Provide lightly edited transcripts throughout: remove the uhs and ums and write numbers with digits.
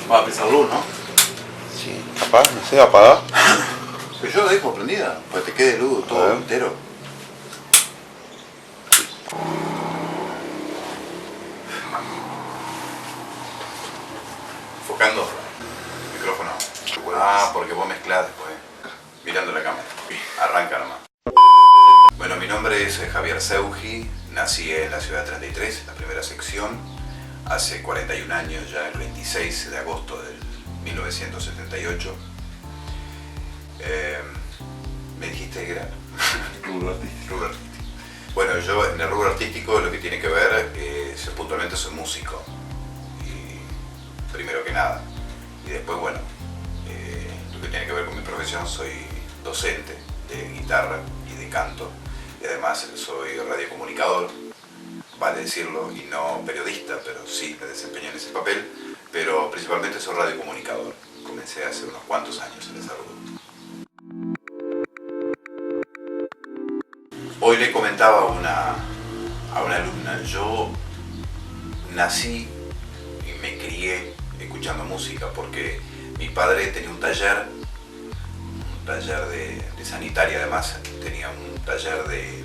Va a pesar luz, ¿no? Sí, capaz, no sé, apaga. Pero yo la dejo prendida, para que te quede luz todo entero. Enfocando. Micrófono. Ah, porque vos mezclás después. Mirando la cámara. Arranca nomás. Bueno, mi nombre es Javier Seugi. Nací en la ciudad 33, la primera sección. Hace 41 años, ya el 26 de agosto del 1978. ¿Me dijiste que era? Rubro artístico. Bueno, yo en el rubro artístico lo que tiene que ver es puntualmente soy músico. Y primero que nada. Y después, bueno, lo que tiene que ver con mi profesión, soy docente de guitarra y de canto. Y además soy radiocomunicador, vale decirlo, y no periodista, pero sí me desempeño en ese papel. Pero principalmente soy radiocomunicador. Comencé hace unos cuantos años en esa rubro. Hoy le comentaba a una alumna, yo nací y me crié escuchando música porque mi padre tenía un taller de sanitaria, además tenía un taller de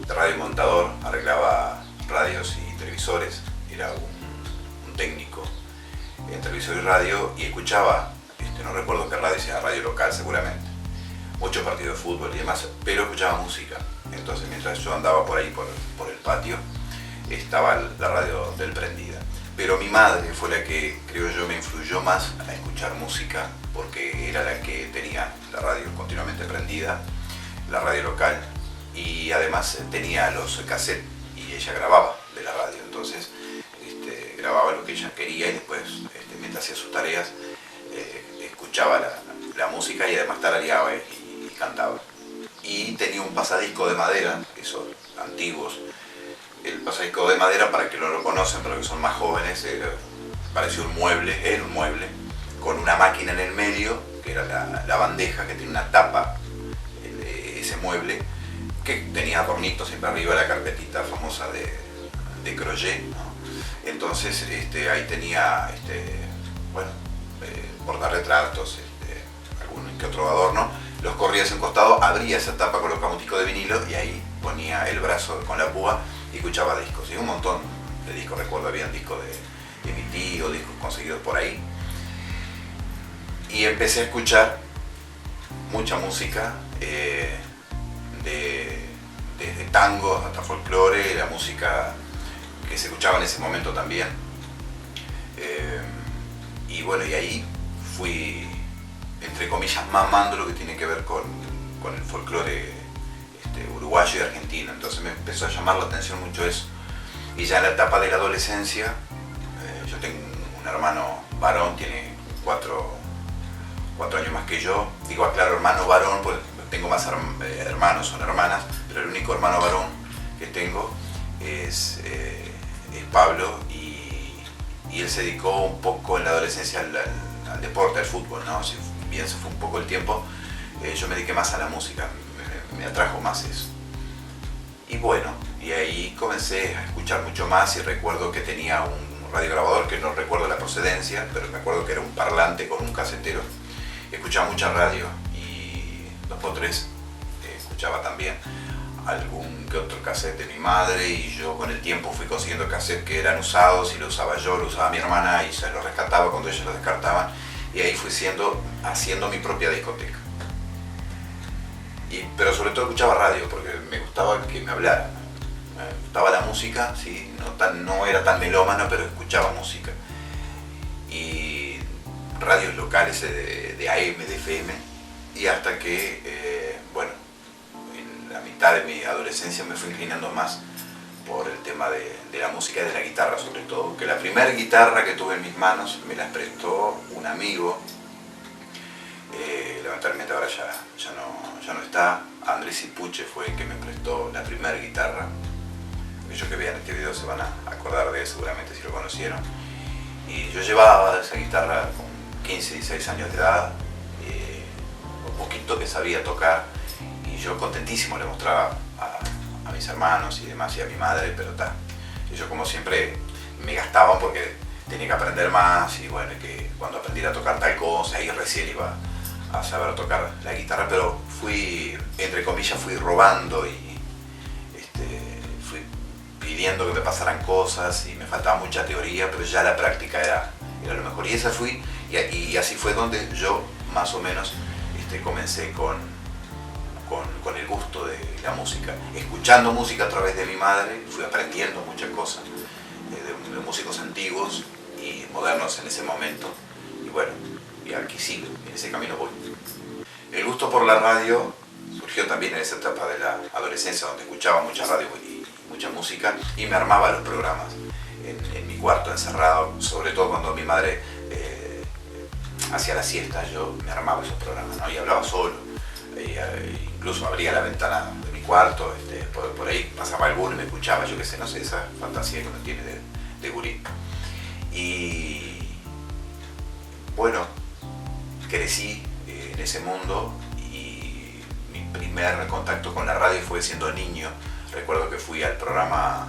radiomontador, arreglaba radios y televisores, era un técnico en televisor y radio y escuchaba, no recuerdo qué radio, sea radio local seguramente, muchos partidos de fútbol y demás, pero escuchaba música. Entonces mientras yo andaba por ahí por el patio, estaba la radio del prendida. Pero mi madre fue la que, creo yo, me influyó más a escuchar música, porque era la que tenía la radio continuamente prendida, la radio local, y además tenía los cassettes y ella grababa de la radio. Entonces grababa lo que ella quería y después, mientras hacía sus tareas, escuchaba la música y además tarareaba y cantaba. Y tenía un pasadisco de madera, esos antiguos. El pasadisco de madera, para que no lo conocen, para los que son más jóvenes, parecía un mueble, era un mueble, con una máquina en el medio, que era la bandeja, que tiene una tapa, ese mueble, que tenía adornitos siempre arriba, la carpetita famosa de crochet, ¿no? Entonces ahí tenía, bueno, portarretratos, algún que otro adorno. Los corría hacia un costado, abría esa tapa con los camuticos de vinilo y ahí ponía el brazo con la púa y escuchaba discos. Y un montón de discos, recuerdo, había discos de mi tío, discos conseguidos por ahí. Y empecé a escuchar mucha música, desde tangos hasta folclore, la música que se escuchaba en ese momento también. Y bueno, y ahí fui, entre comillas, mamando lo que tiene que ver con el folclore uruguayo y argentino. Entonces me empezó a llamar la atención mucho eso. Y ya en la etapa de la adolescencia, yo tengo un hermano varón, tiene 4 años más que yo. Digo, aclaro, hermano varón, pues tengo más hermanos, son hermanas, pero el único hermano varón que tengo es Pablo, y él se dedicó un poco en la adolescencia al deporte, al fútbol, ¿no? Si bien se fue un poco el tiempo, yo me dediqué más a la música, me atrajo más eso. Y bueno, y ahí comencé a escuchar mucho más y recuerdo que tenía un radiograbador, que no recuerdo la procedencia, pero me acuerdo que era un parlante con un casetero. Escuchaba mucha radio y 2x3 escuchaba también algún que otro cassette de mi madre, y yo con el tiempo fui consiguiendo cassettes que eran usados y lo usaba yo, lo usaba mi hermana y se los rescataba cuando ellos los descartaban, y ahí fui haciendo mi propia discoteca. Pero sobre todo escuchaba radio porque me gustaba que me hablaran, me gustaba la música, ¿sí? No era tan melómano, pero escuchaba música. Y radios locales de AM, de FM, y hasta que, bueno, en la mitad de mi adolescencia me fui inclinando más por el tema de la música y de la guitarra, sobre todo, que la primera guitarra que tuve en mis manos me la prestó un amigo, lamentablemente ahora ya no está. Andrés Ipuche fue el que me prestó la primera guitarra. Aquellos que vean este video se van a acordar de él seguramente si lo conocieron. Y yo llevaba esa guitarra con 15, 16 años de edad, un poquito que sabía tocar, y yo contentísimo le mostraba mis hermanos y demás, y a mi madre, pero ellos como siempre me gastaban porque tenía que aprender más y bueno, que cuando aprendiera a tocar tal cosa, ahí recién iba a saber tocar la guitarra, pero fui, entre comillas, fui robando y fui pidiendo que me pasaran cosas y me faltaba mucha teoría, pero ya la práctica era lo mejor. Y esa fui, y así fue donde yo más o menos comencé con el gusto de la música, escuchando música a través de mi madre, fui aprendiendo muchas cosas de músicos antiguos y modernos en ese momento, y bueno, y aquí sigo, en ese camino voy. El gusto por la radio surgió también en esa etapa de la adolescencia, donde escuchaba mucha radio y mucha música, y me armaba los programas en mi cuarto encerrado, sobre todo cuando mi madre hacía la siesta, yo me armaba esos programas, ¿no? Y hablaba solo, incluso abría la ventana de mi cuarto, por ahí pasaba alguno y me escuchaba, yo qué sé, no sé, esa fantasía que uno tiene de gurí. Y bueno, crecí en ese mundo y mi primer contacto con la radio fue siendo niño. Recuerdo que fui al programa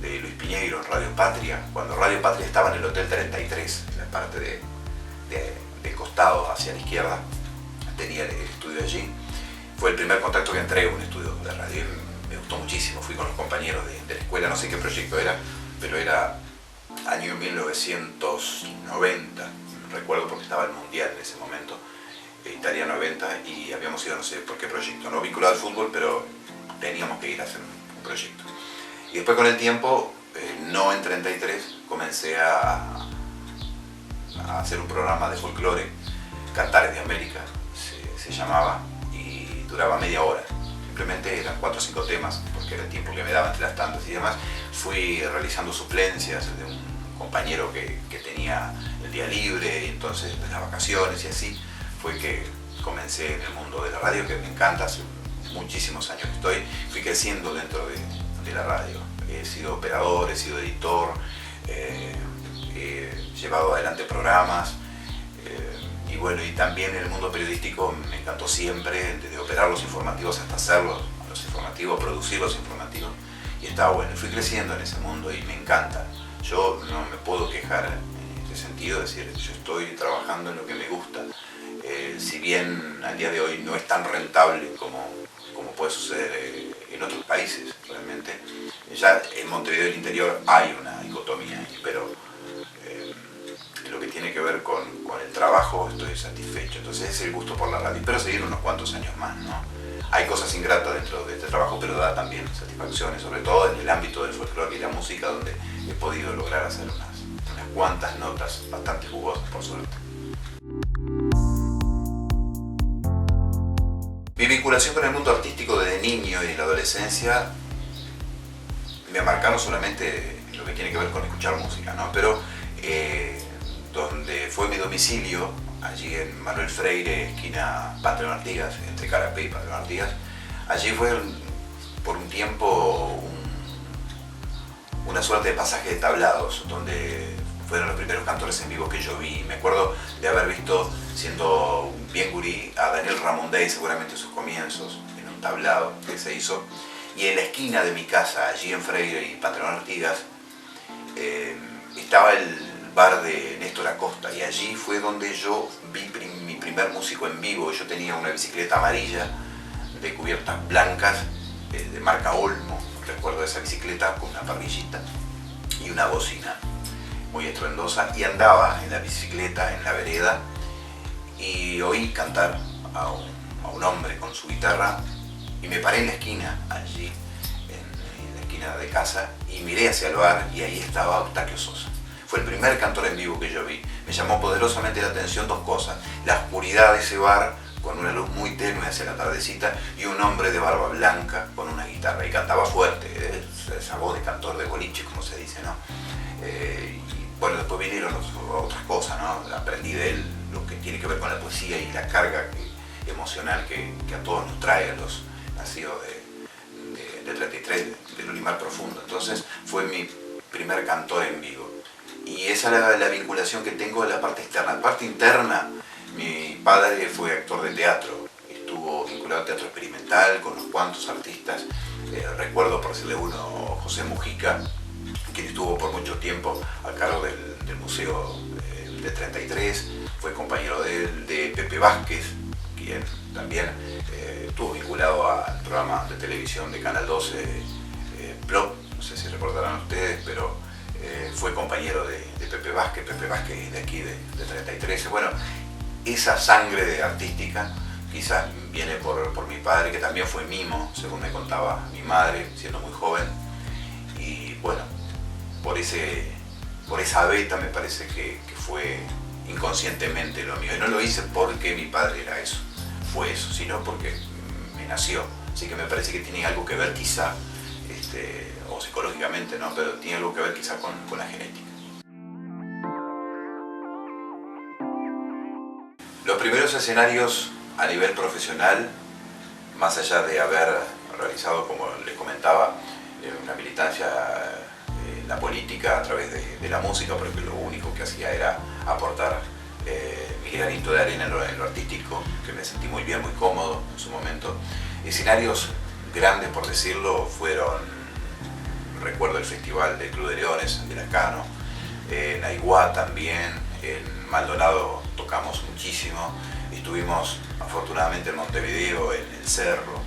de Luis Piñeiro en Radio Patria, cuando Radio Patria estaba en el Hotel 33, en la parte de costado hacia la izquierda, tenía el estudio allí. Fue el primer contacto que entré a un estudio de radio, me gustó muchísimo, fui con los compañeros de la escuela, no sé qué proyecto era, pero era año 1990, recuerdo porque estaba el Mundial en ese momento, Italia 90, y habíamos ido no sé por qué proyecto, no vinculado al fútbol, pero teníamos que ir a hacer un proyecto. Y después con el tiempo, no en 33, comencé a hacer un programa de folclore, Cantares de América se llamaba, y duraba media hora. Simplemente eran 4 o 5 temas, porque era el tiempo que me daba entre las tandas y demás. Fui realizando suplencias de un compañero que tenía el día libre, y entonces de las vacaciones y así fue que comencé en el mundo de la radio, que me encanta, hace muchísimos años que estoy, fui creciendo dentro de la radio. He sido operador, he sido editor, he llevado adelante programas, y bueno, y también en el mundo periodístico me encantó siempre, desde operar los informativos hasta hacerlos, los informativos, producir los informativos, y estaba bueno, fui creciendo en ese mundo y me encanta. Yo no me puedo quejar en este sentido, es decir, yo estoy trabajando en lo que me gusta, si bien al día de hoy no es tan rentable como puede suceder en otros países, realmente. Ya en Montevideo del interior hay una dicotomía, pero lo que tiene que ver con el trabajo estoy satisfecho. Entonces es el gusto por la radio. Espero seguir unos cuantos años más, ¿no? Hay cosas ingratas dentro de este trabajo, pero da también satisfacciones, sobre todo en el ámbito del folclore y la música, donde he podido lograr hacer unas cuantas notas bastante jugosas, por suerte. Mi vinculación con el mundo artístico desde niño y en la adolescencia me marcaron solamente lo que tiene que ver con escuchar música, ¿no? Pero donde fue mi domicilio, allí en Manuel Freire, esquina Patrón Artigas, entre Carapé y Patrón Artigas, allí fue por un tiempo una suerte de pasaje de tablados, donde fueron los primeros cantores en vivo que yo vi. Me acuerdo de haber visto, siendo bien gurí, a Daniel Ramondey, seguramente en sus comienzos, en un tablado que se hizo. Y en la esquina de mi casa, allí en Freire y Patrón Artigas, estaba el bar de Néstor Acosta, y allí fue donde yo vi mi primer músico en vivo. Yo tenía una bicicleta amarilla de cubiertas blancas, de marca Olmo, recuerdo esa bicicleta con una parrillita y una bocina muy estruendosa, y andaba en la bicicleta en la vereda y oí cantar a un hombre con su guitarra, y me paré en la esquina, allí en la esquina de casa, y miré hacia el bar, y ahí estaba Octavio Sosa. Fue el primer cantor en vivo que yo vi. Me llamó poderosamente la atención dos cosas: la oscuridad de ese bar, con una luz muy tenue hacia la tardecita, y un hombre de barba blanca con una guitarra, y cantaba fuerte, esa voz de cantor de boliche, como se dice, ¿no? Y bueno, después vinieron otras cosas, ¿no? Aprendí de él lo que tiene que ver con la poesía y la carga emocional que a todos nos trae, a los nacidos de 33, del Olimar Profundo. Entonces fue mi primer cantor en vivo. Y esa es la vinculación que tengo de la parte externa. La parte interna, mi padre fue actor de teatro, estuvo vinculado al teatro experimental con unos cuantos artistas. Recuerdo, por decirle uno, José Mujica, quien estuvo por mucho tiempo a cargo del del Museo de 33, fue compañero de Pepe Vázquez, quien también estuvo vinculado al programa de televisión de Canal 12, Plop, no sé si recordarán ustedes, pero fue compañero de Pepe Vázquez de aquí de 33. Bueno, esa sangre artística quizás viene por mi padre, que también fue mimo, según me contaba mi madre, siendo muy joven, y bueno, por esa beta me parece que fue inconscientemente lo mío, y no lo hice porque mi padre era eso, fue eso, sino porque me nació, así que me parece que tiene algo que ver quizá, o psicológicamente, ¿no? Pero tiene algo que ver quizá con la genética. Los primeros escenarios a nivel profesional, más allá de haber realizado, como les comentaba, una militancia en la política a través de la música, porque lo único que hacía era aportar mi granito de arena en lo artístico, que me sentí muy bien, muy cómodo en su momento. Escenarios grandes, por decirlo, recuerdo el Festival del Club de Leones de Lascano, en Aiguá también, en Maldonado tocamos muchísimo, estuvimos afortunadamente en Montevideo, en el Cerro,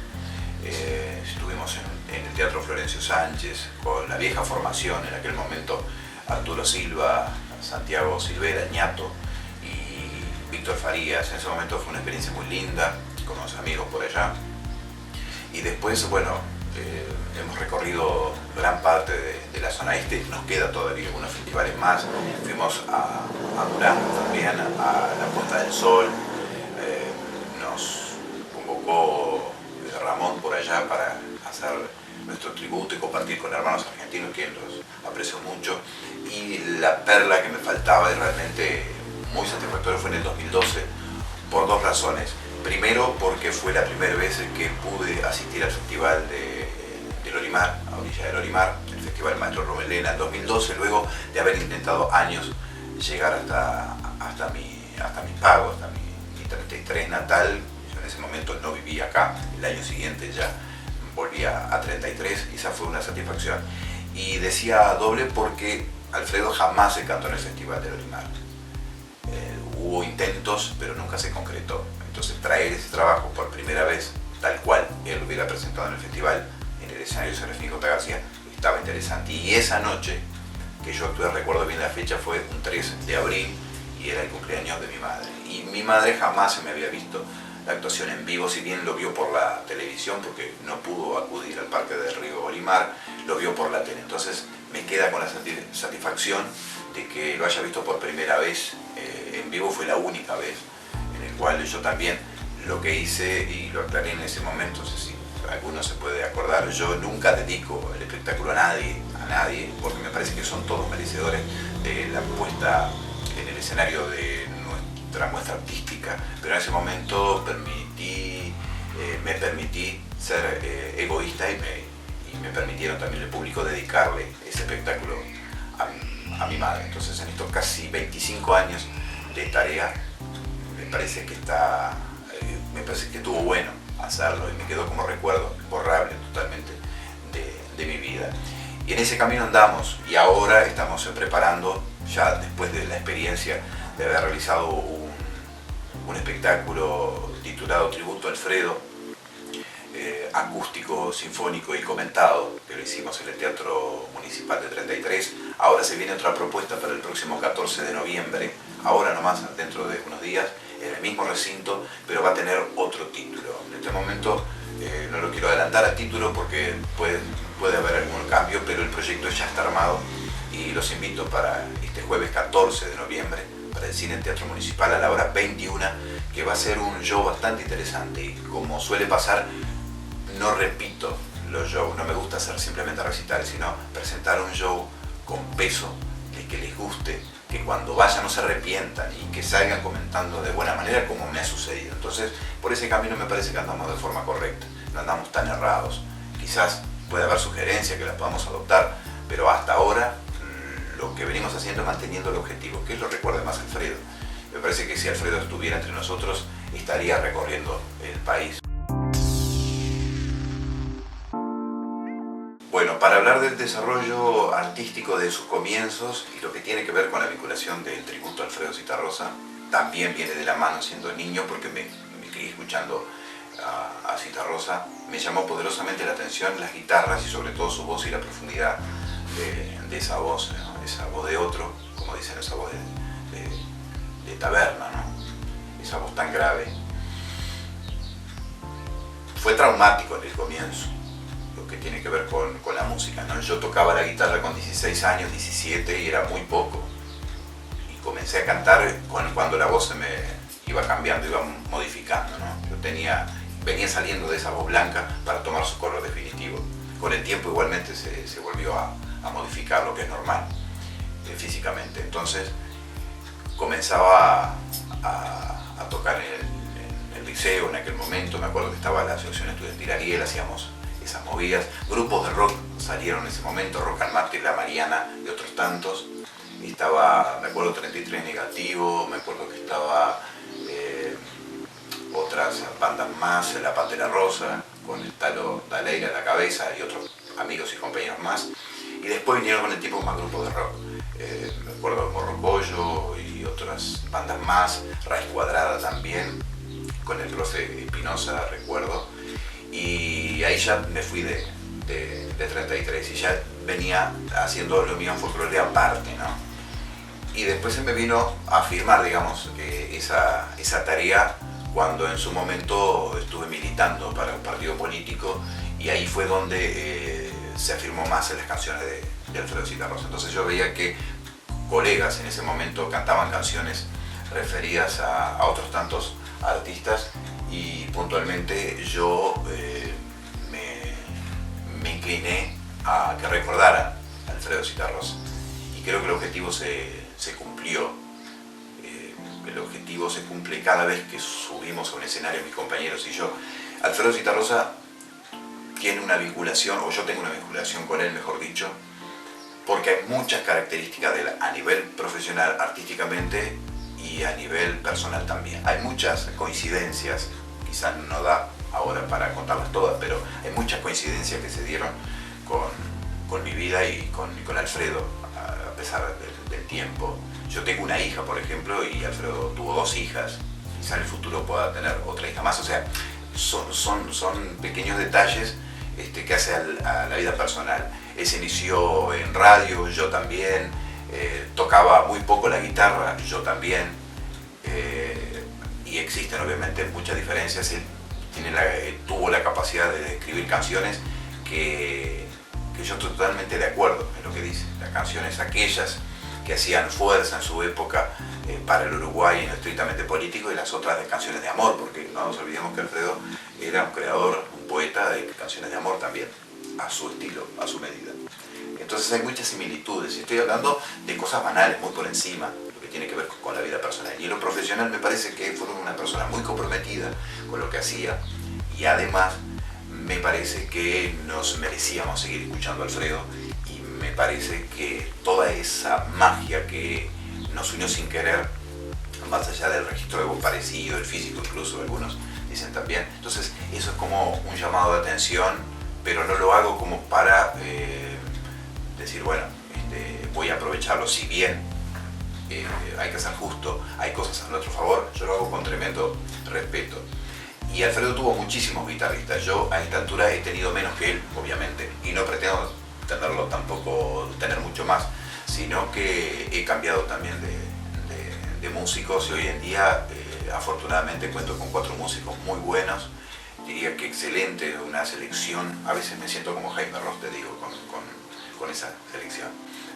estuvimos en el Teatro Florencio Sánchez, con la vieja formación, en aquel momento Arturo Silva, Santiago Silvera, Ñato y Víctor Farías. En ese momento fue una experiencia muy linda, con unos amigos por allá. Y después, bueno, hemos recorrido gran parte de la zona este, nos queda todavía algunos festivales más. Fuimos a Durango también, a la Puesta del Sol. Nos convocó Ramón por allá para hacer nuestro tributo y compartir con hermanos argentinos, que los aprecio mucho. Y la perla que me faltaba y realmente muy satisfactoria fue en el 2012, por dos razones. Primero, porque fue la primera vez que pude asistir al festival del Olimar, a orilla del Olimar, el Festival Maestro Romelena en 2012, luego de haber intentado años llegar hasta mi pago, hasta mi 33 natal. Yo en ese momento no vivía acá, el año siguiente ya volvía a 33, esa fue una satisfacción. Y decía doble porque Alfredo jamás se cantó en el Festival del Olimar. Hubo intentos, pero nunca se concretó. Entonces traer ese trabajo por primera vez, tal cual él lo hubiera presentado en el festival, en el escenario Serafín J. García, estaba interesante. Y esa noche, que yo actué, recuerdo bien la fecha, fue un 3 de abril y era el cumpleaños de mi madre. Y mi madre jamás se me había visto la actuación en vivo, si bien lo vio por la televisión, porque no pudo acudir al Parque del Río Olimar, lo vio por la tele. Entonces me queda con la satisfacción de que lo haya visto por primera vez en vivo. Fue la única vez en el cual yo también lo que hice, y lo aclaré en ese momento, no sé si alguno se puede acordar, yo nunca dedico el espectáculo a nadie, porque me parece que son todos merecedores de la puesta en el escenario de nuestra muestra artística, pero en ese momento me permití ser egoísta y me permitieron también el público dedicarle ese espectáculo a mi madre. Entonces en estos casi 25 años de tarea me parece que estuvo bueno hacerlo y me quedó como recuerdo borrable totalmente de mi vida. Y en ese camino andamos, y ahora estamos preparando, ya después de la experiencia de haber realizado un espectáculo titulado Tributo a Alfredo, acústico, sinfónico y comentado, que lo hicimos en el Teatro Municipal de 33. Ahora se viene otra propuesta para el próximo 14 de noviembre, ahora nomás, dentro de unos días, en el mismo recinto, pero va a tener otro título. En este momento no lo quiero adelantar a título porque puede haber algún cambio, pero el proyecto ya está armado y los invito para este jueves 14 de noviembre para el Cine Teatro Municipal a la hora 21, que va a ser un show bastante interesante. Y como suele pasar, no repito los shows, no me gusta hacer simplemente recitales, sino presentar un show con peso, de que les guste, que cuando vayan no se arrepientan y que salgan comentando de buena manera, como me ha sucedido. Entonces, por ese camino me parece que andamos de forma correcta, no andamos tan errados. Quizás puede haber sugerencias que las podamos adoptar, pero hasta ahora lo que venimos haciendo es manteniendo el objetivo, que es lo que recuerda más Alfredo. Me parece que si Alfredo estuviera entre nosotros, estaría recorriendo el país. Bueno, para hablar del desarrollo artístico de sus comienzos y lo que tiene que ver con la vinculación del tributo a Alfredo Zitarrosa, también viene de la mano siendo niño, porque me crié escuchando a Zitarrosa. Me llamó poderosamente la atención las guitarras y sobre todo su voz y la profundidad de esa voz, ¿no? Esa voz de otro, como dicen, esa voz de taberna, ¿no? Esa voz tan grave. Fue traumático en el comienzo, lo que tiene que ver con la música, ¿no? Yo tocaba la guitarra con 16 años, 17 y era muy poco. Y comencé a cantar cuando la voz se me iba cambiando, iba modificando, ¿no? Yo venía saliendo de esa voz blanca para tomar su color definitivo. Con el tiempo igualmente se volvió a modificar, lo que es normal físicamente. Entonces comenzaba a tocar en el liceo en aquel momento. Me acuerdo que estaba la Asociación Estudiantil Ariel, hacíamos esas movidas. Grupos de rock salieron en ese momento, Rock al Mártir, La Mariana y otros tantos. Estaba, me acuerdo, 33 Negativo, me acuerdo que estaba otras bandas más, La Pantera Rosa, con el Talo Daleira a la cabeza y otros amigos y compañeros más. Y después vinieron con el tiempo más grupos de rock. Me acuerdo de Morrocoyo y otras bandas más, Raíz Cuadrada también, con el profe Espinosa, recuerdo. Y ahí ya me fui de 33 y ya venía haciendo lo mío en folclore aparte, ¿no? Y después se me vino a firmar, digamos, esa tarea cuando en su momento estuve militando para un partido político, y ahí fue donde se afirmó más en las canciones de Alfredo Zitarrosa. Entonces yo veía que colegas en ese momento cantaban canciones referidas a otros tantos artistas, y puntualmente yo me incliné a que recordaran a Alfredo Zitarrosa, y creo que el objetivo se cumplió. El objetivo se cumple cada vez que subimos a un escenario, mis compañeros y yo. Alfredo Zitarrosa tiene una vinculación, o yo tengo una vinculación con él, mejor dicho, porque hay muchas características de él a nivel profesional, artísticamente, y a nivel personal también. Hay muchas coincidencias, quizás no da ahora para contarlas todas, pero hay muchas coincidencias que se dieron con mi vida y con Alfredo, a pesar del tiempo. Yo tengo una hija, por ejemplo, y Alfredo tuvo 2 hijas. Quizá en el futuro pueda tener otra hija más. O sea, son pequeños detalles que hace a la vida personal. Él se inició en radio, yo también. Tocaba muy poco la guitarra, yo también. Y existen obviamente muchas diferencias. Él tuvo la capacidad de escribir canciones que yo estoy totalmente de acuerdo en lo que dice. Las canciones aquellas que hacían fuerza en su época para el Uruguay en lo estrictamente político, y las otras de canciones de amor, porque no nos olvidemos que Alfredo era un creador, un poeta de canciones de amor también, a su estilo, a su medida. Entonces hay muchas similitudes, y estoy hablando de cosas banales, muy por encima, lo que tiene que ver con la vida personal. Y en lo profesional me parece que fue una persona muy comprometida con lo que hacía, y además me parece que nos merecíamos seguir escuchando a Alfredo. Me parece que toda esa magia que nos unió sin querer, más allá del registro de voz parecido, el físico incluso, algunos dicen también. Entonces eso es como un llamado de atención, pero no lo hago como para decir, bueno, voy a aprovecharlo. Si bien hay que ser justo, hay cosas a nuestro favor, yo lo hago con tremendo respeto. Y Alfredo tuvo muchísimos guitarristas. Yo a esta altura he tenido menos que él, obviamente, y no pretendo tenerlo tampoco, tener mucho más, sino que he cambiado también de músicos, y hoy en día afortunadamente cuento con 4 músicos muy buenos, diría que excelente, una selección. A veces me siento como Jaime Ross, te digo, con esa selección.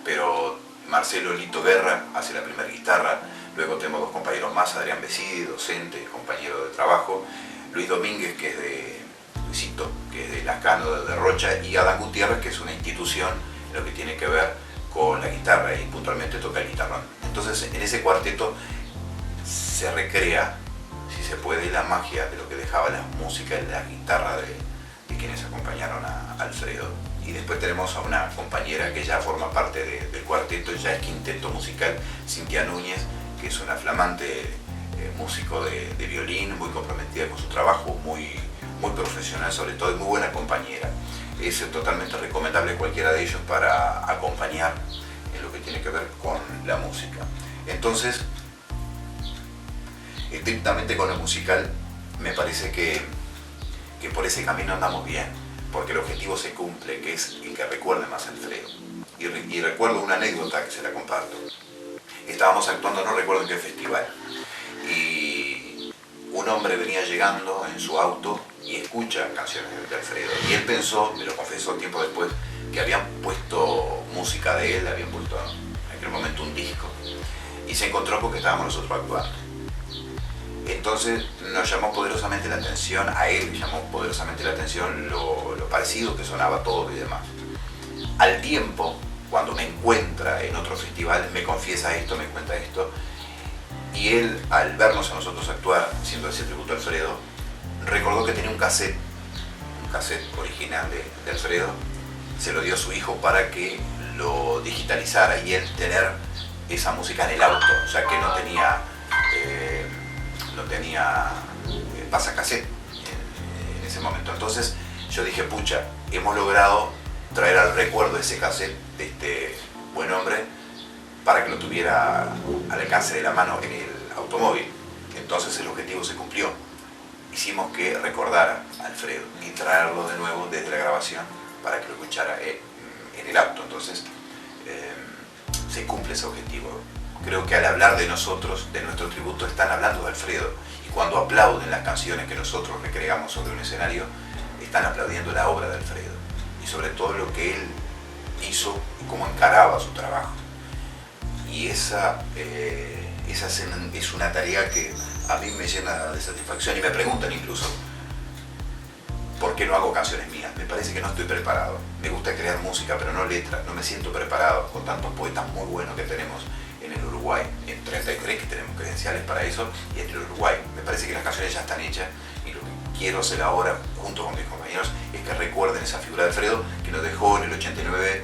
Pero Marcelo Lito Guerra hace la primera guitarra, luego tenemos 2 compañeros más, Adrián Besidi, docente, compañero de trabajo, Luis Domínguez, que es de Luisito, que es de Lascano, de Rocha, y Adán Gutiérrez, que es una institución en lo que tiene que ver con la guitarra, y puntualmente toca el guitarrón. Entonces en ese cuarteto se recrea, si se puede, la magia de lo que dejaba la música y la guitarra de quienes acompañaron a Alfredo. Y después tenemos a una compañera que ya forma parte del cuarteto, ya es quinteto musical, Cintia Núñez, que es una flamante músico de violín, muy comprometida con su trabajo, muy profesional sobre todo, y muy buena compañera. es totalmente recomendable cualquiera de ellos para acompañar en lo que tiene que ver con la música. Entonces, estrictamente con lo musical, me parece que por ese camino andamos bien, porque el objetivo se cumple, que es el que recuerde más a Alfredo. Y recuerdo una anécdota que se la comparto. Estábamos actuando, no recuerdo en qué festival, y un hombre venía llegando en su auto y escucha canciones de Alfredo. Y él pensó, me lo confesó tiempo después, que habían puesto música de él, habían puesto en aquel momento un disco. Y se encontró porque estábamos nosotros actuando. Entonces nos llamó poderosamente la atención, a él le llamó poderosamente la atención lo parecido que sonaba todo y demás. Al tiempo, cuando me encuentra en otro festival, me confiesa esto, me cuenta esto, y él, al vernos a nosotros actuar, haciendo ese tributo a Alfredo, recordó que tenía un cassette original de Alfredo, se lo dio a su hijo para que lo digitalizara y él tener esa música en el auto, o sea que no tenía pasacassette en ese momento. Entonces yo dije, pucha, hemos logrado traer al recuerdo ese cassette de este buen hombre para que lo tuviera al alcance de la mano en el automóvil. Entonces el objetivo se cumplió. Hicimos que recordara a Alfredo y traerlo de nuevo desde la grabación para que lo escuchara en el auto. Entonces se cumple ese objetivo. Creo que al hablar de nosotros, de nuestro tributo, están hablando de Alfredo. Y cuando aplauden las canciones que nosotros recreamos sobre un escenario, están aplaudiendo la obra de Alfredo. Y sobre todo lo que él hizo y cómo encaraba su trabajo. Y esa es una tarea que a mí me llena de satisfacción y me preguntan incluso ¿por qué no hago canciones mías? Me parece que no estoy preparado. Me gusta crear música, pero no letras. No me siento preparado con tantos poetas muy buenos que tenemos en el Uruguay, en 33 que tenemos credenciales para eso, y en el Uruguay. Me parece que las canciones ya están hechas y lo que quiero hacer ahora, junto con mis compañeros, es que recuerden esa figura de Alfredo que nos dejó en el 89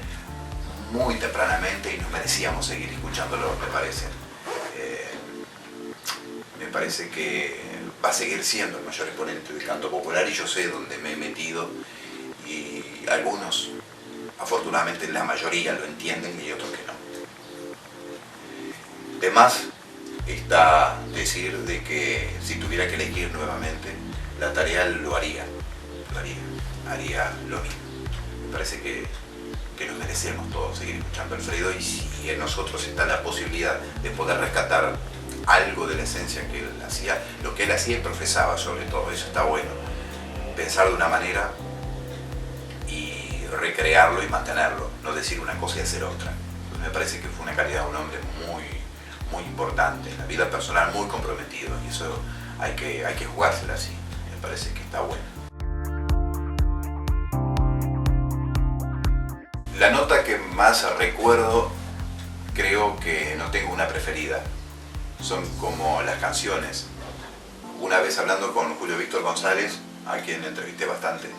muy tempranamente y nos merecíamos seguir escuchándolo, me parece. Me parece que va a seguir siendo el mayor exponente del canto popular y yo sé dónde me he metido y algunos, afortunadamente la mayoría lo entienden y otros que no. De más está decir de que si tuviera que elegir nuevamente la tarea lo haría lo mismo. Me parece que nos merecemos todos seguir escuchando a Alfredo y si en nosotros está la posibilidad de poder rescatar algo de la esencia que él hacía, lo que él hacía y profesaba sobre todo, eso está bueno. Pensar de una manera y recrearlo y mantenerlo, no decir una cosa y hacer otra. Me parece que fue una calidad de un hombre muy importante, en la vida personal muy comprometido y eso hay que jugársela así, me parece que está bueno. La nota que más recuerdo, creo que no tengo una preferida, son como las canciones. Una vez hablando con Julio Víctor González, a quien entrevisté bastante,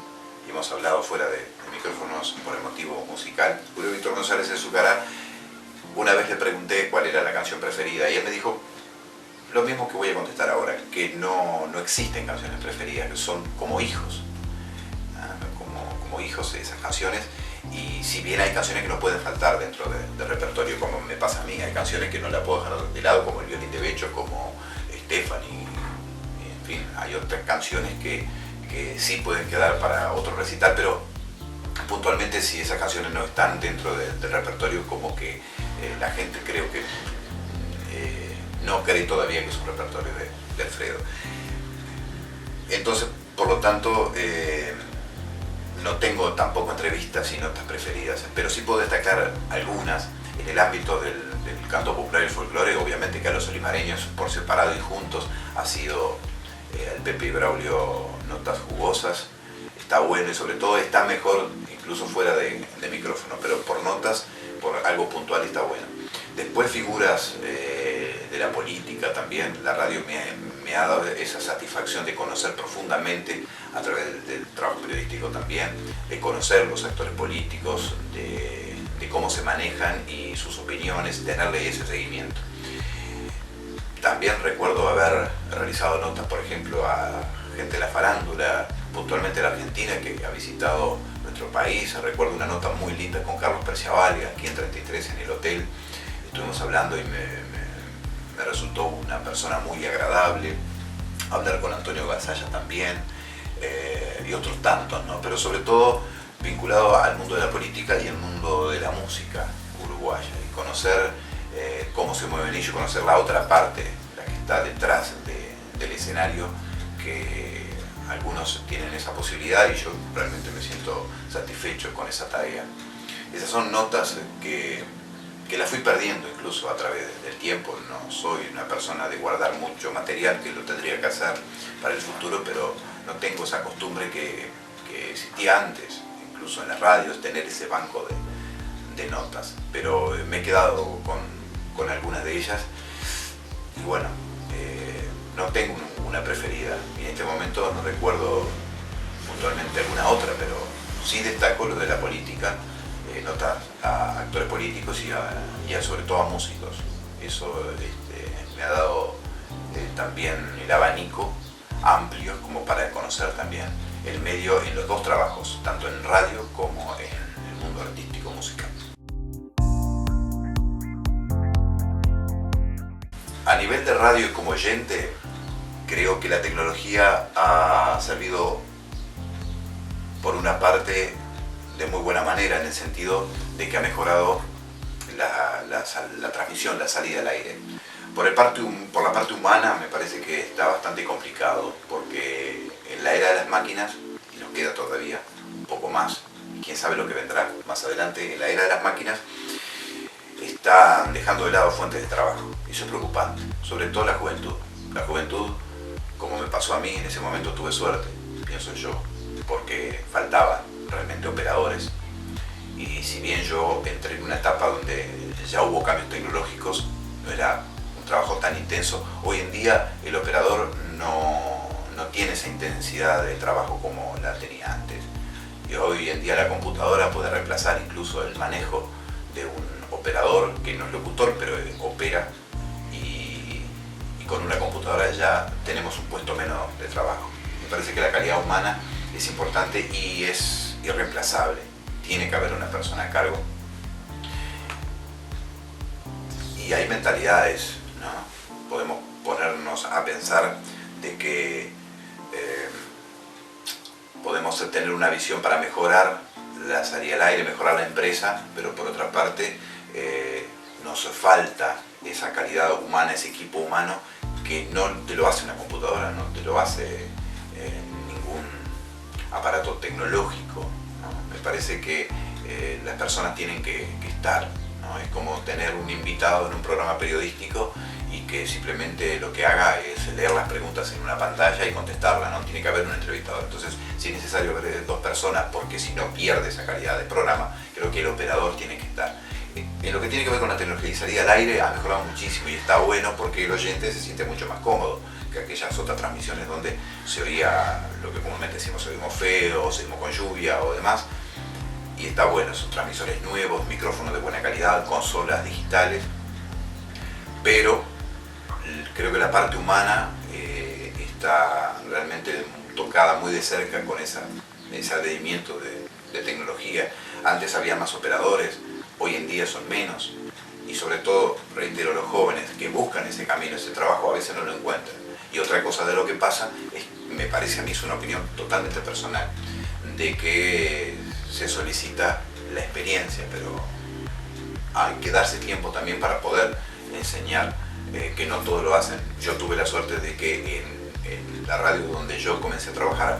y hemos hablado fuera de micrófonos por el motivo musical, Julio Víctor González en su cara, una vez le pregunté cuál era la canción preferida y él me dijo lo mismo que voy a contestar ahora, que no existen canciones preferidas, que son como hijos, como hijos de esas canciones. Y si bien hay canciones que no pueden faltar dentro del repertorio, como me pasa a mí, hay canciones que no la puedo dejar de lado, como El violín de Becho, como Stephanie, en fin, hay otras canciones que sí pueden quedar para otro recital, pero puntualmente si esas canciones no están dentro del repertorio, como que la gente creo que no cree todavía que es un repertorio de Alfredo. Entonces, por lo tanto, no tengo tampoco entrevistas y notas preferidas, pero sí puedo destacar algunas en el ámbito del canto popular y el folclore. Obviamente que a los olimareños por separado y juntos ha sido el Pepe y Braulio Notas Jugosas, está bueno y sobre todo está mejor incluso fuera de micrófono, pero por notas, por algo puntual está bueno. Después figuras de la política también, la radio me ha dado esa satisfacción de conocer profundamente a través del trabajo periodístico también, de conocer los actores políticos, de cómo se manejan y sus opiniones, tenerle ese seguimiento. También recuerdo haber realizado notas, por ejemplo, a gente de la farándula, puntualmente la Argentina, que ha visitado nuestro país. Recuerdo una nota muy linda con Carlos Perciavale, aquí en 33 en el hotel. Estuvimos hablando y me resultó una persona muy agradable. Hablar con Antonio Gasalla también, y otros tantos, ¿no? Pero sobre todo vinculado al mundo de la política y el mundo de la música uruguaya, y conocer cómo se mueven ellos, conocer la otra parte, la que está detrás del escenario, que algunos tienen esa posibilidad y yo realmente me siento satisfecho con esa tarea. Esas son notas que las fui perdiendo incluso a través del tiempo. No soy una persona de guardar mucho material, que lo tendría que hacer para el futuro, pero no tengo esa costumbre que existía antes, incluso en las radios, tener ese banco de notas. Pero me he quedado con algunas de ellas y bueno, no tengo una preferida. Y en este momento no recuerdo puntualmente alguna otra, pero sí destaco lo de la política, notas a actores políticos y sobre todo a músicos. Eso me ha dado también el abanico amplio como para conocer también el medio en los dos trabajos, tanto en radio como en el mundo artístico musical. A nivel de radio y como oyente, creo que la tecnología ha servido por una parte de muy buena manera, en el sentido de que ha mejorado la transmisión, la salida al aire. Por la parte humana me parece que está bastante complicado, porque en la era de las máquinas, y nos queda todavía un poco más, y quién sabe lo que vendrá más adelante, en la era de las máquinas están dejando de lado fuentes de trabajo, y eso es preocupante, sobre todo la juventud. La juventud, como me pasó a mí, en ese momento tuve suerte, pienso yo, porque faltaban realmente operadores, y si bien yo entré en una etapa donde ya hubo cambios tecnológicos, no era un trabajo tan intenso. Hoy en día el operador no tiene esa intensidad de trabajo como la tenía antes, y hoy en día la computadora puede reemplazar incluso el manejo de un operador que no es locutor, pero opera, y con una computadora ya tenemos un puesto menos de trabajo. Me parece que la calidad humana es importante y es irreemplazable. Tiene que haber una persona a cargo. Y hay mentalidades, ¿no? Podemos ponernos a pensar de que podemos tener una visión para mejorar la salida al aire, mejorar la empresa, pero por otra parte nos falta esa calidad humana, ese equipo humano que no te lo hace una computadora, no te lo hace ningún aparato tecnológico, ¿no? Me parece que las personas tienen que estar, ¿no? Es como tener un invitado en un programa periodístico y que simplemente lo que haga es leer las preguntas en una pantalla y contestarlas, ¿no? Tiene que haber un entrevistador. Entonces, si es necesario ver dos personas, porque si no pierde esa calidad de programa, creo que el operador tiene que estar. En lo que tiene que ver con la tecnología y salida al aire ha mejorado muchísimo y está bueno porque el oyente se siente mucho más cómodo que aquellas otras transmisiones donde se oía lo que comúnmente decimos, se oímos feo, se oímos con lluvia o demás. Y está bueno, son transmisores nuevos, micrófonos de buena calidad, consolas digitales, pero creo que la parte humana está realmente tocada muy de cerca con ese advenimiento de tecnología. Antes había más operadores, hoy en día son menos, y sobre todo, reitero, los jóvenes que buscan ese camino, ese trabajo, a veces no lo encuentran. Y otra cosa de lo que pasa, me parece a mí, es una opinión totalmente personal, de que se solicita la experiencia, pero hay que darse tiempo también para poder enseñar, que no todos lo hacen. Yo tuve la suerte de que en la radio donde yo comencé a trabajar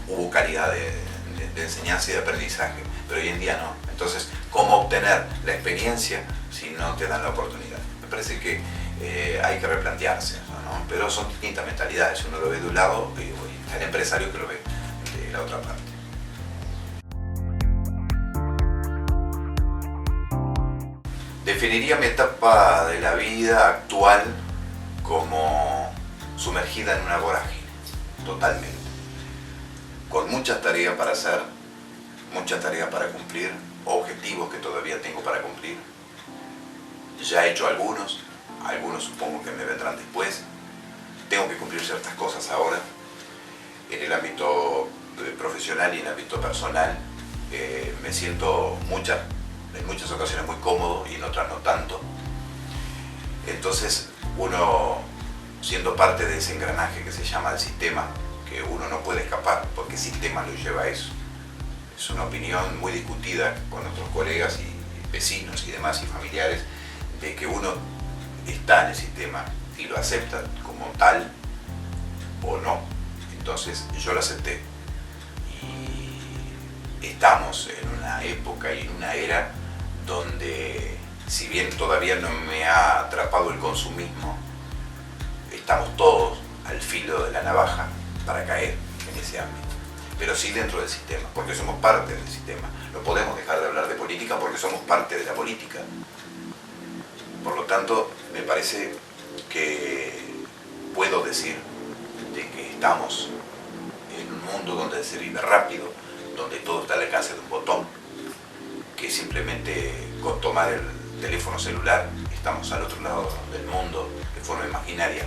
hubo calidad de enseñanza y de aprendizaje, pero hoy en día no. Entonces, ¿cómo obtener la experiencia si no te dan la oportunidad? Me parece que hay que replantearse, ¿no? Pero son distintas mentalidades. Uno lo ve de un lado y está el empresario que lo ve de la otra parte. Definiría mi etapa de la vida actual como sumergida en una vorágine, totalmente. Con muchas tareas para hacer, muchas tareas para cumplir, objetivos que todavía tengo para cumplir. Ya he hecho algunos supongo que me vendrán después. Tengo que cumplir ciertas cosas ahora, en el ámbito profesional y en el ámbito personal, me siento en muchas ocasiones muy cómodo y en otras no tanto. Entonces uno, siendo parte de ese engranaje que se llama el sistema, que uno no puede escapar porque el sistema lo lleva a eso. Es una opinión muy discutida con otros colegas y vecinos y demás y familiares, de que uno está en el sistema y lo acepta como tal o no. Entonces yo lo acepté y estamos en una época y en una era donde, si bien todavía no me ha atrapado el consumismo, estamos todos al filo de la navaja para caer en ese ámbito, pero sí dentro del sistema, porque somos parte del sistema. No podemos dejar de hablar de política porque somos parte de la política. Por lo tanto, me parece que puedo decir de que estamos en un mundo donde se vive rápido, donde todo está al alcance de un botón, que simplemente con tomar el teléfono celular estamos al otro lado del mundo de forma imaginaria.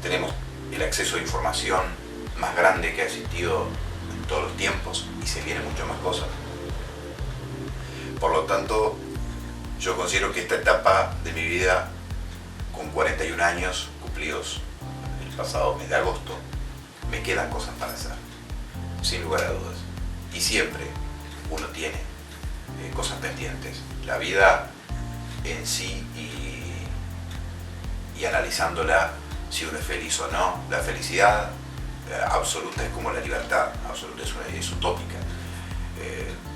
Tenemos el acceso a información más grande que ha existido en todos los tiempos y se vienen muchas más cosas. Por lo tanto, yo considero que esta etapa de mi vida, con 41 años cumplidos el pasado mes de agosto, me quedan cosas para hacer, sin lugar a dudas. Y siempre uno tiene cosas pendientes. La vida en sí y analizándola, si uno es feliz o no, la felicidad absoluta es como la libertad, absoluta es utópica.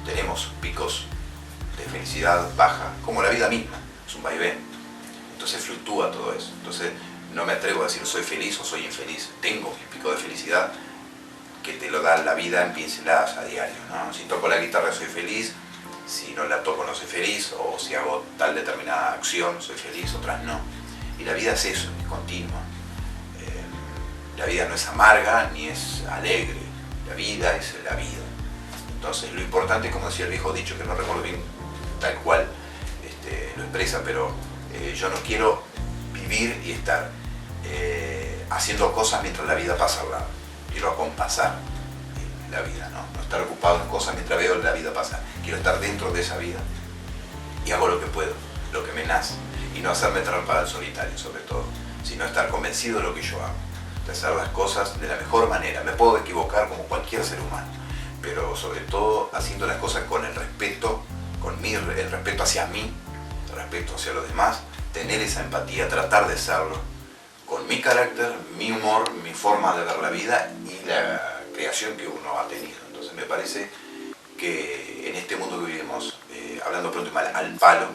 Tenemos picos de felicidad baja, como la vida misma, es un vaivén. Entonces fluctúa todo eso. Entonces no me atrevo a decir soy feliz o soy infeliz. Tengo mi pico de felicidad que te lo da la vida en pinceladas a diario, ¿no? Si toco la guitarra soy feliz, si no la toco no soy feliz, o si hago tal determinada acción soy feliz, otras no. Y la vida es eso, es continua. La vida no es amarga ni es alegre, la vida es la vida. Entonces lo importante, como decía el viejo dicho, que no recuerdo bien tal cual lo expresa, pero yo no quiero vivir y estar haciendo cosas mientras la vida pasa al lado. Quiero acompasar la vida, ¿no? No estar ocupado en cosas mientras veo la vida pasar. Quiero estar dentro de esa vida y hago lo que puedo, lo que me nace, y no hacerme trampa al solitario sobre todo, sino estar convencido de lo que yo hago, de hacer las cosas de la mejor manera. Me puedo equivocar como cualquier ser humano, pero sobre todo haciendo las cosas con el respeto, el respeto hacia mí, el respeto hacia los demás, tener esa empatía, tratar de serlo, con mi carácter, mi humor, mi forma de ver la vida y la creación que uno ha tenido. Entonces me parece que en este mundo que vivimos, hablando pronto y mal, al palo,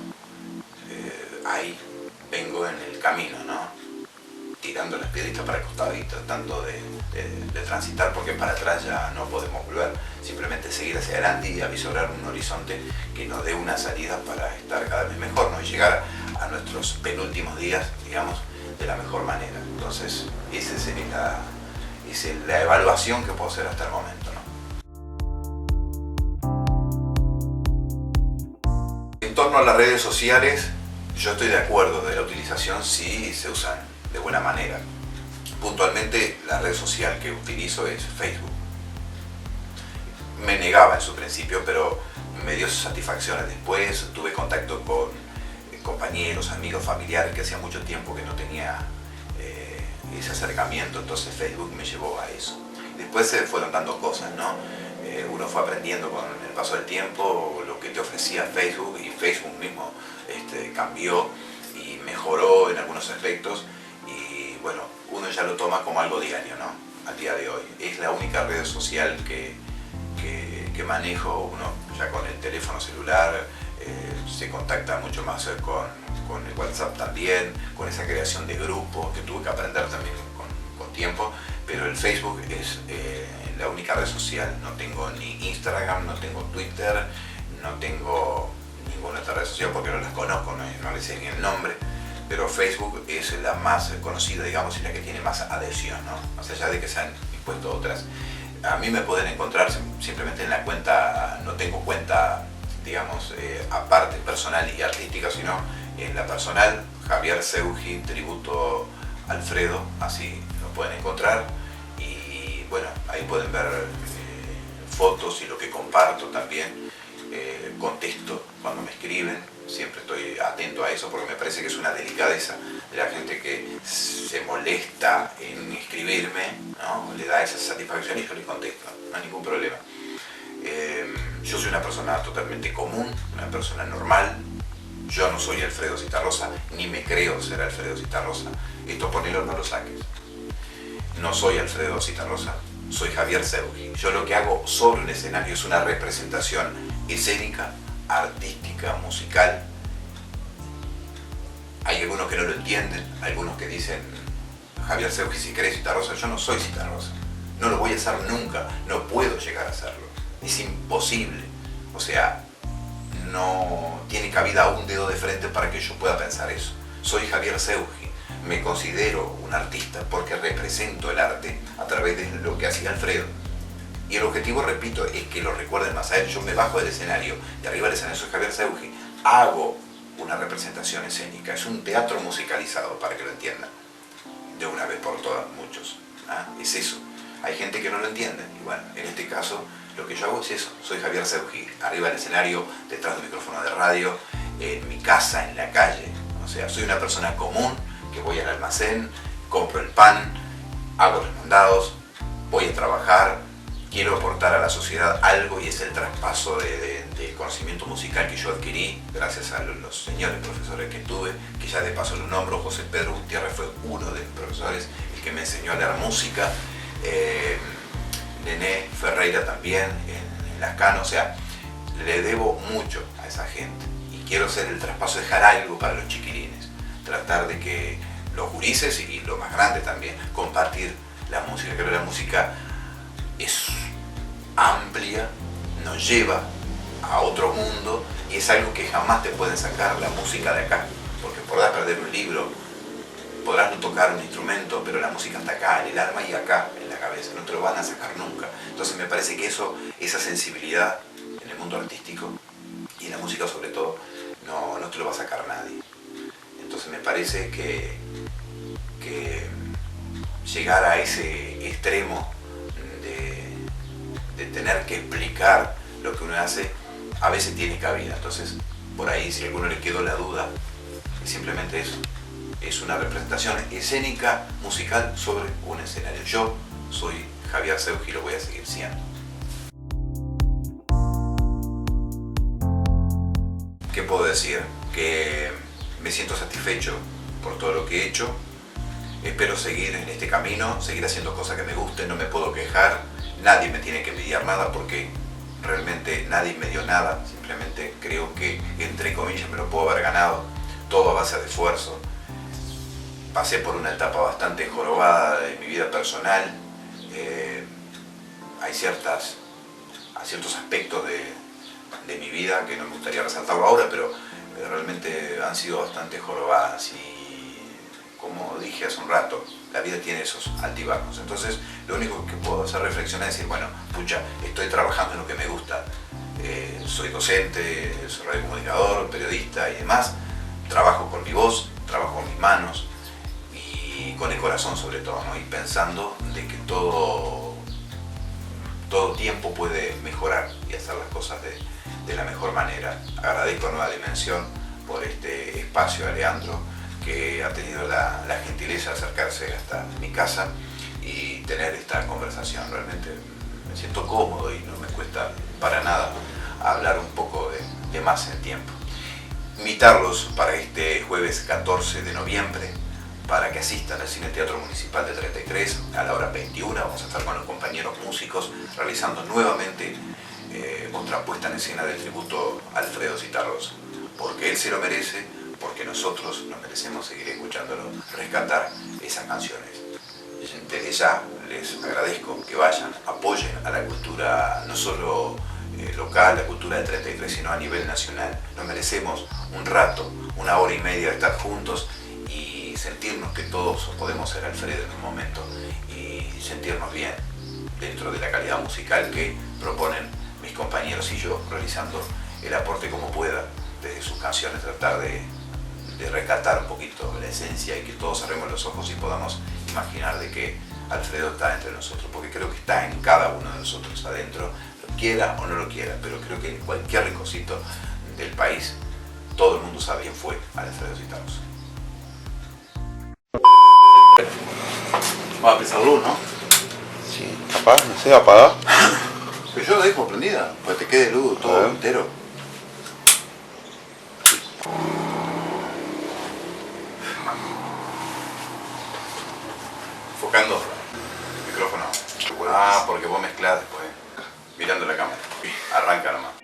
ahí vengo en el camino, ¿no? Tirando las piedritas para el costado y tratando de transitar, porque para atrás ya no podemos volver, simplemente seguir hacia adelante y avisorar un horizonte que nos dé una salida para estar cada vez mejor, ¿no? Y llegar a nuestros penúltimos días, digamos, de la mejor manera. Entonces esa es la evaluación que puedo hacer hasta el momento, ¿no? En torno a las redes sociales, yo estoy de acuerdo de la utilización si se usan de buena manera. Puntualmente la red social que utilizo es Facebook. Me negaba en su principio, pero me dio satisfacciones después. Tuve contacto con compañeros, amigos, familiares que hacía mucho tiempo que no tenía ese acercamiento, entonces Facebook me llevó a eso. Después se fueron dando cosas, ¿no? Uno fue aprendiendo con el paso del tiempo lo que te ofrecía Facebook, y Facebook mismo cambió y mejoró en algunos aspectos, y bueno, uno ya lo toma como algo diario, ¿no? Al día de hoy. Es la única red social que manejo. Uno ya con el teléfono celular se contacta mucho más con el WhatsApp también, con esa creación de grupos que tuve que aprender también con tiempo, pero el Facebook es la única red social. No tengo ni Instagram, no tengo Twitter, no tengo ninguna otra red social porque no las conozco, no les sé ni el nombre, pero Facebook es la más conocida, digamos, y la que tiene más adhesión, ¿no? Más allá de que se han impuesto otras. A mí me pueden encontrar simplemente en la cuenta, no tengo cuenta, digamos, aparte personal y artística, sino en la personal, Javier Seugi, tributo Alfredo, así lo pueden encontrar, y bueno, ahí pueden ver fotos y lo que comparto también, contesto cuando me escriben, siempre estoy atento a eso porque me parece que es una delicadeza de la gente que se molesta en escribirme, ¿no? Le da esa satisfacción y yo le contesto, no hay ningún problema. Yo soy una persona totalmente común, una persona normal. Yo no soy Alfredo Zitarrosa, ni me creo ser Alfredo Zitarrosa. Esto ponelo, no lo saques. No soy Alfredo Zitarrosa, soy Javier Seugi. Yo lo que hago sobre un escenario es una representación escénica, artística, musical. Hay algunos que no lo entienden, algunos que dicen, Javier Seugi, si querés Zitarrosa. Yo no soy Zitarrosa, no lo voy a hacer nunca, no puedo llegar a hacerlo, es imposible. O sea, no tiene cabida un dedo de frente para que yo pueda pensar eso. Soy Javier Seugi, me considero un artista porque represento el arte a través de lo que hacía Alfredo. Y el objetivo, repito, es que lo recuerden más a él. Yo me bajo del escenario, y arriba del escenario soy Javier Seugi, hago una representación escénica, es un teatro musicalizado, para que lo entiendan de una vez por todas, muchos. Es eso. Hay gente que no lo entiende, y bueno, en este caso lo que yo hago es eso. Soy Javier Seugi, arriba del escenario, detrás de un micrófono de radio, en mi casa, en la calle. O sea, soy una persona común que voy al almacén, compro el pan, hago los mandados, voy a trabajar, quiero aportar a la sociedad algo, y es el traspaso de conocimiento musical que yo adquirí gracias a los señores profesores que tuve, que ya de paso lo nombro. José Pedro Gutiérrez fue uno de los profesores, el que me enseñó a leer música. Nené Ferreira también, en Lascano. O sea, le debo mucho a esa gente y quiero hacer el traspaso, dejar algo para los chiquilines, tratar de que los gurises y los más grandes también, compartir la música. Creo que la música es amplia, nos lleva a otro mundo y es algo que jamás te pueden sacar la música de acá, porque podrás perder un libro, podrás no tocar un instrumento, pero la música está acá, en el alma y acá, en la cabeza, no te lo van a sacar nunca. Entonces me parece que esa sensibilidad en el mundo artístico y en la música sobre todo, no te lo va a sacar nadie. Entonces me parece que llegar a ese extremo de tener que explicar lo que uno hace, a veces tiene cabida. Entonces, por ahí, si a alguno le quedó la duda, es simplemente eso. Es una representación escénica, musical, sobre un escenario. Yo soy Javier Seugi y lo voy a seguir siendo. ¿Qué puedo decir? Que me siento satisfecho por todo lo que he hecho. Espero seguir en este camino, seguir haciendo cosas que me gusten, no me puedo quejar. Nadie me tiene que envidiar nada porque realmente nadie me dio nada. Simplemente creo que, entre comillas, me lo puedo haber ganado. Todo a base de esfuerzo. Pasé por una etapa bastante jorobada de mi vida personal. Hay ciertos aspectos de mi vida que no me gustaría resaltarlo ahora, pero realmente han sido bastante jorobadas. Y como dije hace un rato, la vida tiene esos altibajos. Entonces, lo único que puedo hacer reflexionar es decir, bueno, pucha, estoy trabajando en lo que me gusta. Soy docente, soy radiocomunicador, periodista y demás. Trabajo con mi voz, trabajo con mis manos y con el corazón sobre todo, ¿no? Y pensando de que todo tiempo puede mejorar y hacer las cosas de la mejor manera. Agradezco a Nueva Dimensión por este espacio, a Leandro, que ha tenido la gentileza de acercarse hasta mi casa y tener esta conversación. Realmente me siento cómodo y no me cuesta para nada hablar un poco de más en tiempo. Invitarlos para este jueves 14 de noviembre para que asistan al Cine Teatro Municipal de 33 a la hora 21. Vamos a estar con los compañeros músicos realizando nuevamente otra puesta en escena del tributo a Alfredo Zitarrosa, porque él se lo merece, porque nosotros nos merecemos seguir escuchándolo, rescatar esas canciones. Desde ya les agradezco que vayan, apoyen a la cultura no solo local, la cultura del 33, sino a nivel nacional. Nos merecemos un rato, una hora y media de estar juntos y sentirnos que todos podemos ser Alfredo en un momento y sentirnos bien dentro de la calidad musical que proponen mis compañeros y yo, realizando el aporte como pueda desde sus canciones, tratar de rescatar un poquito la esencia y que todos cerremos los ojos y podamos imaginar de que Alfredo está entre nosotros, porque creo que está en cada uno de nosotros adentro, quiera o no lo quiera, pero creo que en cualquier rinconcito del país todo el mundo sabe quién fue Alfredo Zitarrosa. Vamos a empezar luz, ¿no? Sí, capaz, no sé, apaga. Pero yo la dejo prendida, pues te quede luz todo entero. Enfocando el micrófono. Ah, porque vos mezclás después, mirando la cámara. Arranca nomás.